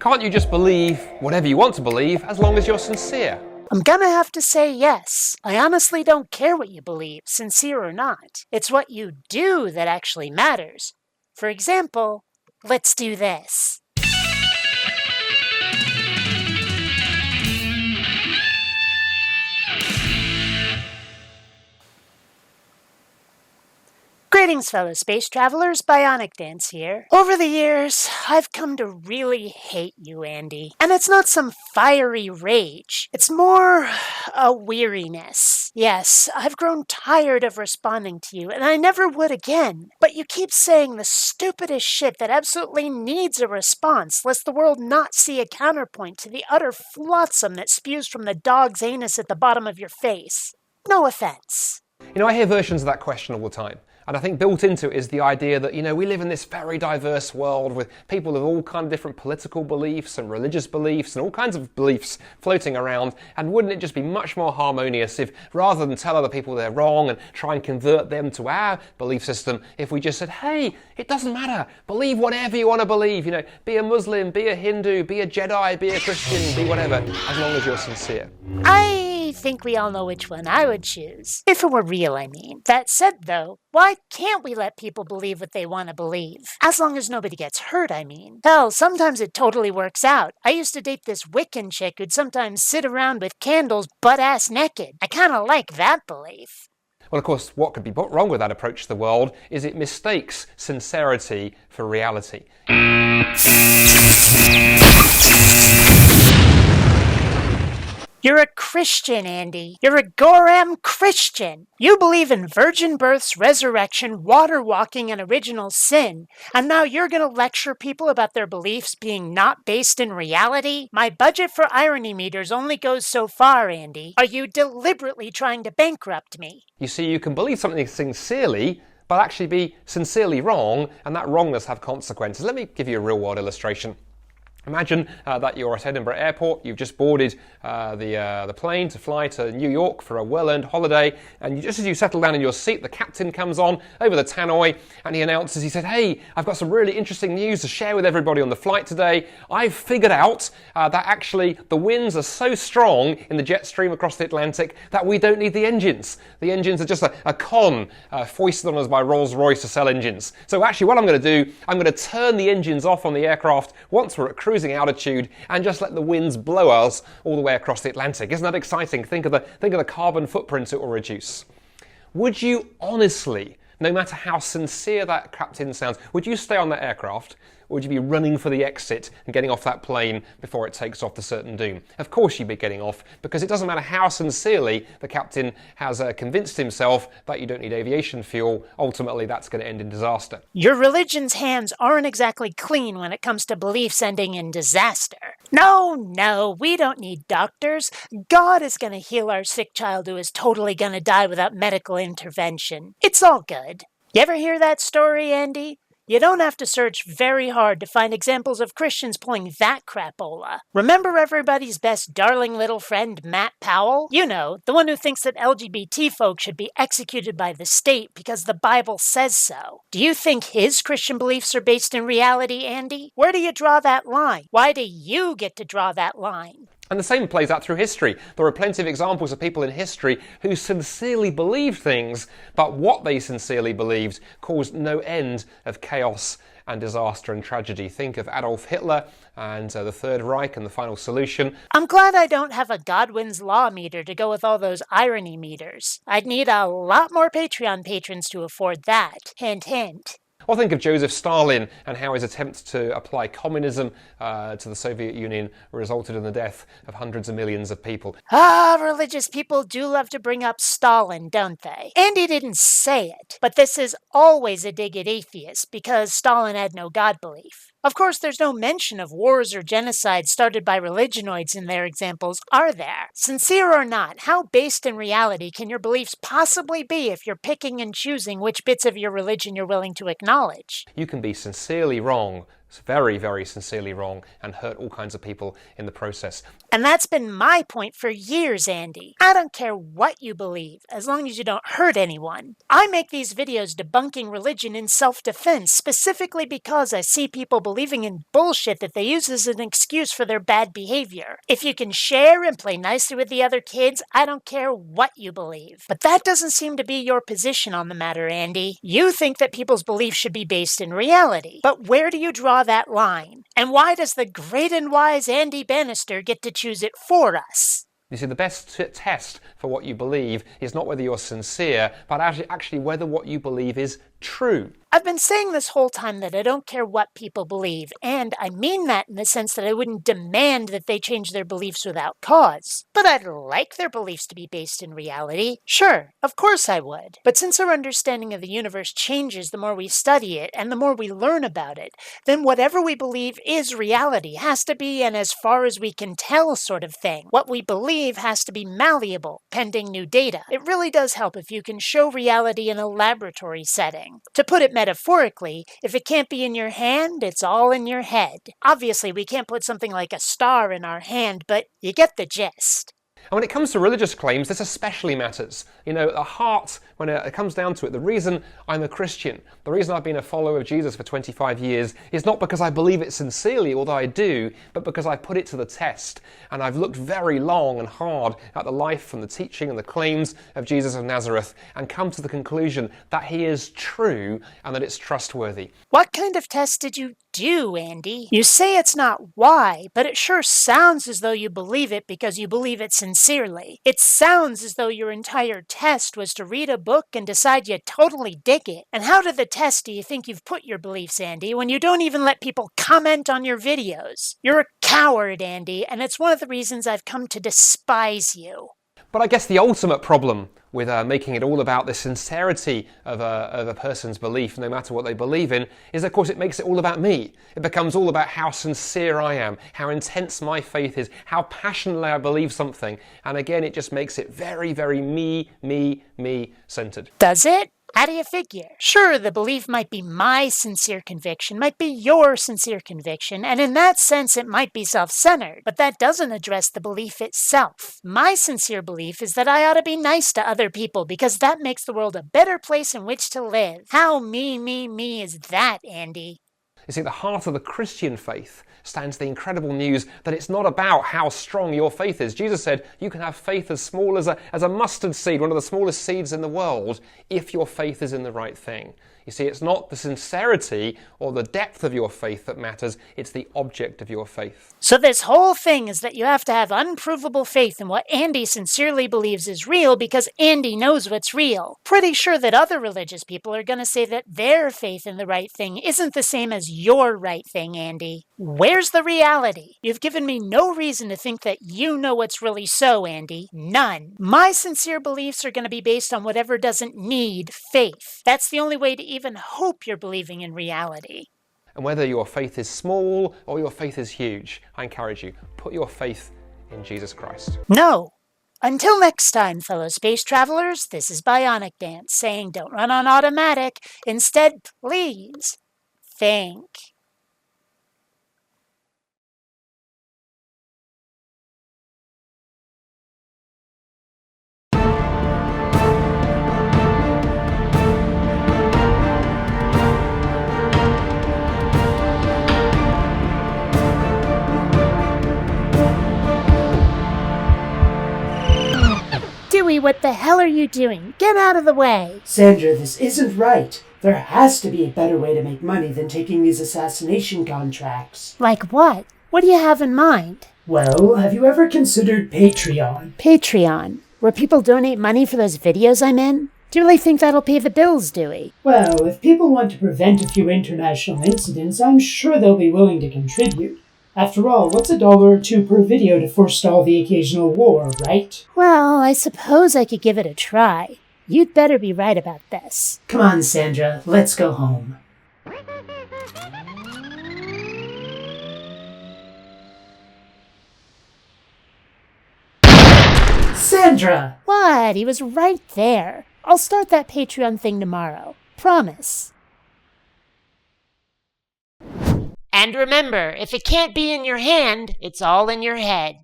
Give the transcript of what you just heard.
Can't you just believe whatever you want to believe as long as you're sincere? I'm gonna have to say yes. I honestly don't care what you believe, sincere or not. It's what you do that actually matters. For example, let's do this. Greetings, fellow space travelers. BionicDance here. Over the years, I've come to really hate you, Andy. And it's not some fiery rage. It's more a weariness. Yes, I've grown tired of responding to you, and I never would again. But you keep saying the stupidest shit that absolutely needs a response, lest the world not see a counterpoint to the utter flotsam that spews from the dog's anus at the bottom of your face. No offense. You know, I hear versions of that question all the time. And I think built into it is the idea that, we live in this very diverse world with people of all kinds of different political beliefs and religious beliefs and all kinds of beliefs floating around. And wouldn't it just be much more harmonious if, rather than tell other people they're wrong and try and convert them to our belief system, if we just said, hey, it doesn't matter. Believe whatever you want to believe. Be a Muslim, be a Hindu, be a Jedi, be a Christian, be whatever, as long as you're sincere. I think we all know which one I would choose. If it were real, I mean. That said, though, why can't we let people believe what they want to believe? As long as nobody gets hurt, I mean. Hell, sometimes it totally works out. I used to date this Wiccan chick who'd sometimes sit around with candles butt-ass naked. I kind of like that belief. Well, of course, what could be wrong with that approach to the world is it mistakes sincerity for reality. You're a Christian, Andy. You're a Goram Christian. You believe in virgin births, resurrection, water walking, and original sin. And now you're going to lecture people about their beliefs being not based in reality? My budget for irony meters only goes so far, Andy. Are you deliberately trying to bankrupt me? You see, you can believe something sincerely, but actually be sincerely wrong, and that wrongness have consequences. Let me give you a real-world illustration. Imagine that you're at Edinburgh Airport, you've just boarded the plane to fly to New York for a well-earned holiday, and just as you settle down in your seat, the captain comes on over the tannoy and he announces, he said, hey, I've got some really interesting news to share with everybody on the flight today. I've figured out that actually the winds are so strong in the jet stream across the Atlantic that we don't need the engines. The engines are just a con foisted on us by Rolls-Royce to sell engines. So actually what I'm going to do, I'm going to turn the engines off on the aircraft once we're at cruising altitude and just let the winds blow us all the way across the Atlantic. Isn't that exciting? Think of the carbon footprint it will reduce. Would you honestly, no matter how sincere that captain sounds, would you stay on that aircraft? Or would you be running for the exit and getting off that plane before it takes off to certain doom? Of course you'd be getting off, because it doesn't matter how sincerely the captain has convinced himself that you don't need aviation fuel. Ultimately, that's going to end in disaster. Your religion's hands aren't exactly clean when it comes to beliefs ending in disaster. No, we don't need doctors. God is going to heal our sick child who is totally going to die without medical intervention. It's all good. You ever hear that story, Andy? You don't have to search very hard to find examples of Christians pulling that crapola. Remember everybody's best darling little friend, Matt Powell? You know, the one who thinks that LGBT folks should be executed by the state because the Bible says so. Do you think his Christian beliefs are based in reality, Andy? Where do you draw that line? Why do you get to draw that line? And the same plays out through history. There are plenty of examples of people in history who sincerely believed things, but what they sincerely believed caused no end of chaos and disaster and tragedy. Think of Adolf Hitler and the Third Reich and the Final Solution. I'm glad I don't have a Godwin's Law meter to go with all those irony meters. I'd need a lot more Patreon patrons to afford that. Hint, hint. Or think of Joseph Stalin and how his attempts to apply communism to the Soviet Union resulted in the death of hundreds of millions of people. Religious people do love to bring up Stalin, don't they? Andy didn't say it, but this is always a dig at atheists because Stalin had no God belief. Of course, there's no mention of wars or genocide started by religionoids in their examples, are there? Sincere or not, how based in reality can your beliefs possibly be if you're picking and choosing which bits of your religion you're willing to acknowledge? You can be sincerely wrong, It's very, very sincerely wrong and hurt all kinds of people in the process. And that's been my point for years, Andy. I don't care what you believe, as long as you don't hurt anyone. I make these videos debunking religion in self-defense, specifically because I see people believing in bullshit that they use as an excuse for their bad behavior. If you can share and play nicely with the other kids, I don't care what you believe. But that doesn't seem to be your position on the matter, Andy. You think that people's beliefs should be based in reality. But where do you draw that line? And why does the great and wise Andy Bannister get to choose it for us? You see, the best test for what you believe is not whether you're sincere, but actually whether what you believe is true. I've been saying this whole time that I don't care what people believe, and I mean that in the sense that I wouldn't demand that they change their beliefs without cause. But I'd like their beliefs to be based in reality. Sure, of course I would. But since our understanding of the universe changes the more we study it and the more we learn about it, then whatever we believe is reality, has to be an as far as we can tell sort of thing. What we believe has to be malleable, pending new data. It really does help if you can show reality in a laboratory setting. To put it metaphorically, if it can't be in your hand, it's all in your head. Obviously, we can't put something like a star in our hand, but you get the gist. And when it comes to religious claims, this especially matters. You know, the heart, when it comes down to it, the reason I'm a Christian, the reason I've been a follower of Jesus for 25 years is not because I believe it sincerely, although I do, but because I put it to the test. And I've looked very long and hard at the life and the teaching and the claims of Jesus of Nazareth and come to the conclusion that he is true and that it's trustworthy. What kind of test did you do, Andy? You say it's not why, but it sure sounds as though you believe it because you believe it sincerely. It sounds as though your entire test was to read a book and decide you totally dig it. And how to the test do you think you've put your beliefs, Andy, when you don't even let people comment on your videos? You're a coward, Andy, and it's one of the reasons I've come to despise you. But I guess the ultimate problem with making it all about the sincerity of a person's belief, no matter what they believe in, is of course it makes it all about me. It becomes all about how sincere I am, how intense my faith is, how passionately I believe something. And again, it just makes it very, very me centered. Does it? How do you figure? Sure, the belief might be my sincere conviction, might be your sincere conviction, and in that sense it might be self-centered, but that doesn't address the belief itself. My sincere belief is that I ought to be nice to other people because that makes the world a better place in which to live. How me is that, Andy? You see, at the heart of the Christian faith stands the incredible news that it's not about how strong your faith is. Jesus said you can have faith as small as a mustard seed, one of the smallest seeds in the world, if your faith is in the right thing. You see, it's not the sincerity or the depth of your faith that matters, it's the object of your faith. So this whole thing is that you have to have unprovable faith in what Andy sincerely believes is real because Andy knows what's real. Pretty sure that other religious people are going to say that their faith in the right thing isn't the same as your right thing, Andy. Where's the reality? You've given me no reason to think that you know what's really so, Andy. None. My sincere beliefs are going to be based on whatever doesn't need faith. That's the only way to even hope you're believing in reality. And whether your faith is small or your faith is huge, I encourage you, put your faith in Jesus Christ. No. Until next time, fellow space travelers, this is BionicDance saying don't run on automatic. Instead, please think. Dewey, what the hell are you doing? Get out of the way! Sandra, this isn't right. There has to be a better way to make money than taking these assassination contracts. Like what? What do you have in mind? Well, have you ever considered Patreon? Patreon? Where people donate money for those videos I'm in? Do you really think that'll pay the bills, Dewey? Well, if people want to prevent a few international incidents, I'm sure they'll be willing to contribute. After all, what's $1 or $2 per video to forestall the occasional war, right? Well, I suppose I could give it a try. You'd better be right about this. Come on, Sandra, let's go home. Sandra! What? He was right there. I'll start that Patreon thing tomorrow. Promise. And remember, if it can't be in your hand, it's all in your head.